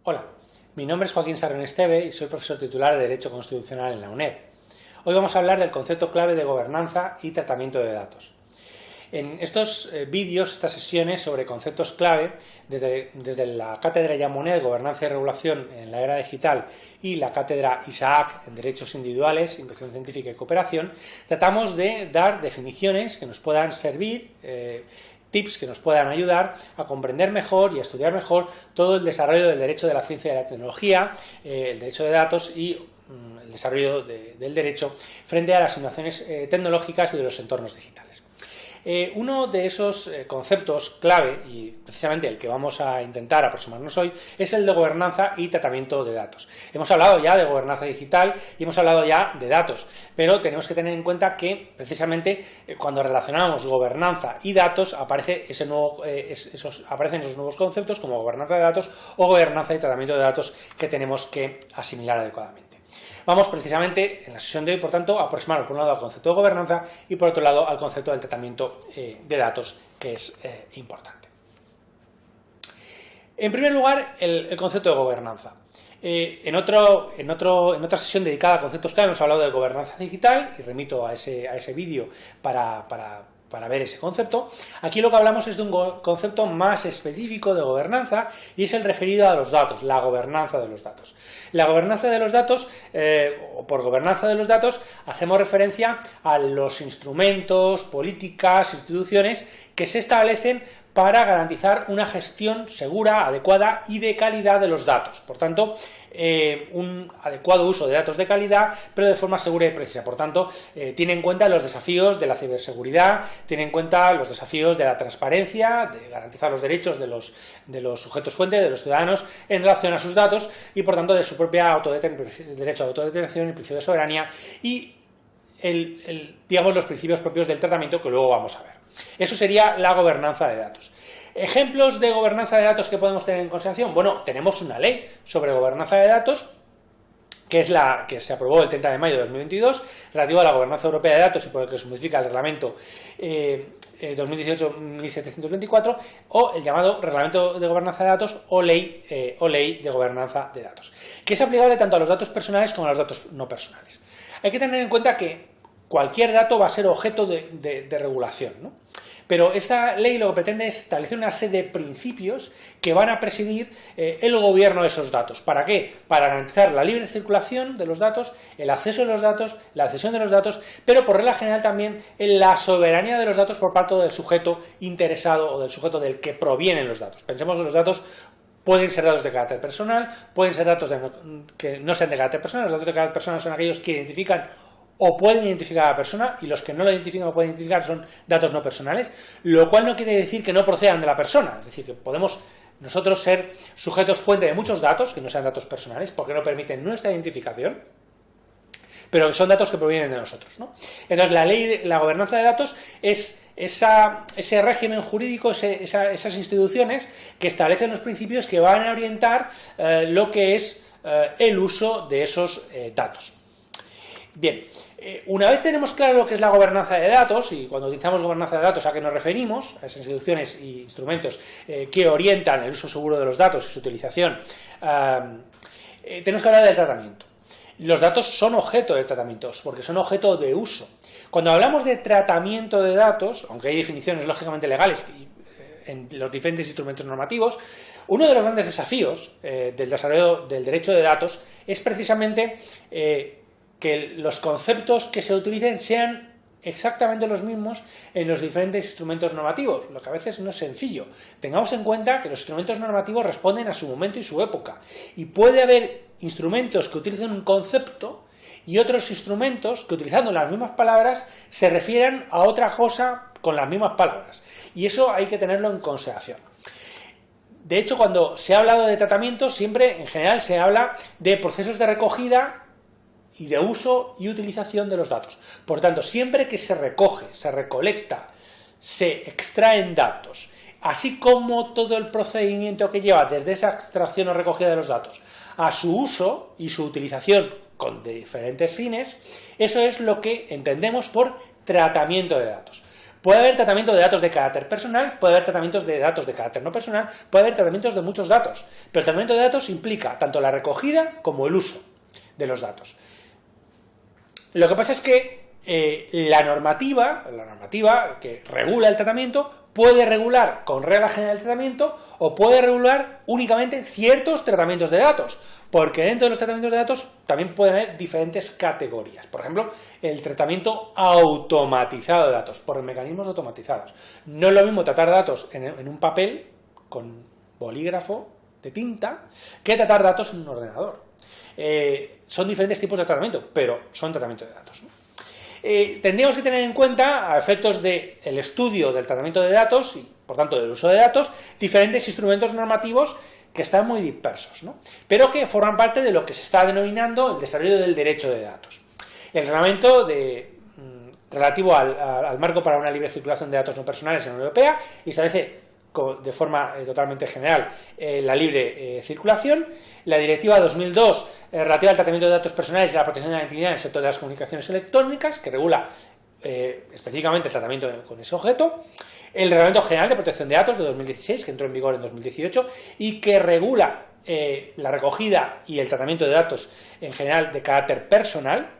Hola, mi nombre es Joaquín Sarrón Esteve y soy profesor titular de Derecho Constitucional en la UNED. Hoy vamos a hablar del concepto clave de gobernanza y tratamiento de datos. En estos vídeos, estas sesiones sobre conceptos clave, desde la cátedra Jamonet, Gobernanza y Regulación en la Era Digital, y la cátedra Isaac en Derechos Individuales, Investigación Científica y Cooperación, tratamos de dar definiciones que nos puedan servir, tips que nos puedan ayudar a comprender mejor y a estudiar mejor todo el desarrollo del derecho de la ciencia y de la tecnología, el derecho de datos y el desarrollo del derecho frente a las innovaciones tecnológicas y de los entornos digitales. Uno de esos conceptos clave, y precisamente el que vamos a intentar aproximarnos hoy, es el de gobernanza y tratamiento de datos. Hemos hablado ya de gobernanza digital y hemos hablado ya de datos, pero tenemos que tener en cuenta que precisamente cuando relacionamos gobernanza y datos aparecen esos nuevos conceptos como gobernanza de datos o gobernanza y tratamiento de datos que tenemos que asimilar adecuadamente. Vamos precisamente en la sesión de hoy, por tanto, a aproximarnos por un lado al concepto de gobernanza y por otro lado al concepto del tratamiento de datos, que es importante. En primer lugar, el concepto de gobernanza. En otra sesión dedicada a conceptos clave hemos hablado de gobernanza digital y remito a ese vídeo para ver ese concepto. Aquí lo que hablamos es de un concepto más específico de gobernanza y es el referido a los datos, la gobernanza de los datos. La gobernanza de los datos, o por gobernanza de los datos, hacemos referencia a los instrumentos, políticas, instituciones que se establecen para garantizar una gestión segura, adecuada y de calidad de los datos. Por tanto, un adecuado uso de datos de calidad, pero de forma segura y precisa. Por tanto, tiene en cuenta los desafíos de la ciberseguridad, tiene en cuenta los desafíos de la transparencia, de garantizar los derechos de los sujetos fuente, de los ciudadanos, en relación a sus datos y, por tanto, de su propia derecho a autodeterminación y principio de soberanía y digamos, los principios propios del tratamiento que luego vamos a ver. Eso sería la gobernanza de datos. ¿Ejemplos de gobernanza de datos que podemos tener en consideración? Bueno, tenemos una ley sobre gobernanza de datos, que es la que se aprobó el 30 de mayo de 2022, relativa a la gobernanza europea de datos y por el que se modifica el reglamento 2018-1724, o el llamado reglamento de gobernanza de datos o ley de gobernanza de datos, que es aplicable tanto a los datos personales como a los datos no personales. Hay que tener en cuenta que cualquier dato va a ser objeto de regulación, ¿no? Pero esta ley lo que pretende es establecer una serie de principios que van a presidir el gobierno de esos datos. ¿Para qué? Para garantizar la libre circulación de los datos, el acceso de los datos, la cesión de los datos, pero por regla general también en la soberanía de los datos por parte del sujeto interesado o del sujeto del que provienen los datos. Pensemos que los datos pueden ser datos de carácter personal, pueden ser datos que no sean de carácter personal. Los datos de carácter personal son aquellos que identifican o pueden identificar a la persona, y los que no lo identifican o pueden identificar son datos no personales, lo cual no quiere decir que no procedan de la persona, es decir, que podemos nosotros ser sujetos fuente de muchos datos que no sean datos personales, porque no permiten nuestra identificación, pero que son datos que provienen de nosotros, ¿no? Entonces, la gobernanza de datos es ese régimen jurídico, esas instituciones que establecen los principios que van a orientar lo que es el uso de esos datos. Bien, una vez tenemos claro lo que es la gobernanza de datos, y cuando utilizamos gobernanza de datos, ¿a qué nos referimos? A esas instituciones e instrumentos que orientan el uso seguro de los datos y su utilización, tenemos que hablar del tratamiento. Los datos son objeto de tratamientos, porque son objeto de uso. Cuando hablamos de tratamiento de datos, aunque hay definiciones lógicamente legales en los diferentes instrumentos normativos, uno de los grandes desafíos del desarrollo del derecho de datos es precisamente que los conceptos que se utilicen sean exactamente los mismos en los diferentes instrumentos normativos, lo que a veces no es sencillo. Tengamos en cuenta que los instrumentos normativos responden a su momento y su época, y puede haber instrumentos que utilicen un concepto y otros instrumentos que, utilizando las mismas palabras, se refieran a otra cosa con las mismas palabras, y eso hay que tenerlo en consideración. De hecho, cuando se ha hablado de tratamiento, siempre en general se habla de procesos de recogida y de uso y utilización de los datos. Por tanto, siempre que se recoge, se recolecta, se extraen datos, así como todo el procedimiento que lleva desde esa extracción o recogida de los datos a su uso y su utilización con diferentes fines, eso es lo que entendemos por tratamiento de datos. Puede haber tratamiento de datos de carácter personal, puede haber tratamientos de datos de carácter no personal, puede haber tratamientos de muchos datos, pero el tratamiento de datos implica tanto la recogida como el uso de los datos. Lo que pasa es que la normativa que regula el tratamiento puede regular con regla general del tratamiento o puede regular únicamente ciertos tratamientos de datos, porque dentro de los tratamientos de datos también pueden haber diferentes categorías. Por ejemplo, el tratamiento automatizado de datos, por mecanismos automatizados. No es lo mismo tratar datos en un papel con bolígrafo de tinta que tratar datos en un ordenador. Son diferentes tipos de tratamiento, pero son tratamientos de datos, ¿no? Tendríamos que tener en cuenta, a efectos del estudio del tratamiento de datos y, por tanto, del uso de datos, diferentes instrumentos normativos que están muy dispersos, ¿no? Pero que forman parte de lo que se está denominando el desarrollo del derecho de datos. El reglamento relativo al marco para una libre circulación de datos no personales en la Unión Europea establece de forma totalmente general la libre circulación. La directiva 2002 relativa al tratamiento de datos personales y a la protección de la intimidad en el sector de las comunicaciones electrónicas, que regula específicamente el tratamiento con ese objeto. El reglamento general de protección de datos de 2016, que entró en vigor en 2018 y que regula la recogida y el tratamiento de datos en general de carácter personal,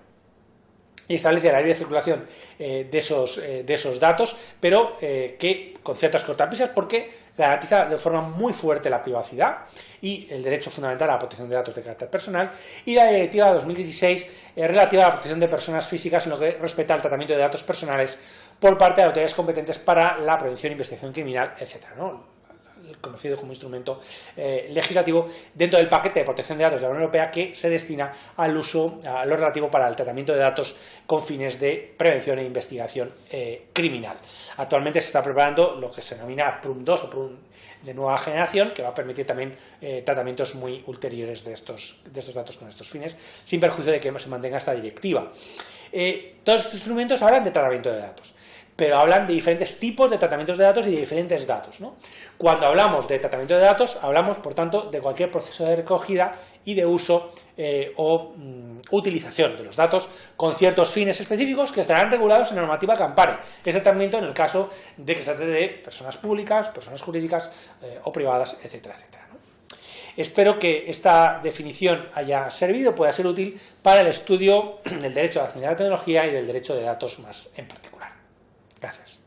y establece la libre circulación de esos datos, pero que con ciertas cortapisas, porque garantiza de forma muy fuerte la privacidad y el derecho fundamental a la protección de datos de carácter personal, y la directiva 2016 relativa a la protección de personas físicas en lo que respecta al tratamiento de datos personales por parte de autoridades competentes para la prevención e investigación criminal, etcétera, ¿no? Conocido como instrumento legislativo dentro del paquete de protección de datos de la Unión Europea que se destina al uso, a lo relativo para el tratamiento de datos con fines de prevención e investigación criminal. Actualmente se está preparando lo que se denomina PRUM 2 o PRUM de nueva generación, que va a permitir también tratamientos muy ulteriores de estos datos con estos fines, sin perjuicio de que se mantenga esta directiva. Todos estos instrumentos hablan de tratamiento de datos, pero hablan de diferentes tipos de tratamientos de datos y de diferentes datos, ¿no? Cuando hablamos de tratamiento de datos, hablamos, por tanto, de cualquier proceso de recogida y de uso o utilización de los datos con ciertos fines específicos que estarán regulados en la normativa que ampare ese tratamiento en el caso de que se trate de personas públicas, personas jurídicas o privadas, etcétera, etcétera, ¿no? Espero que esta definición haya servido, pueda ser útil para el estudio del derecho a la ciencia y la tecnología y del derecho de datos más en particular. Gracias.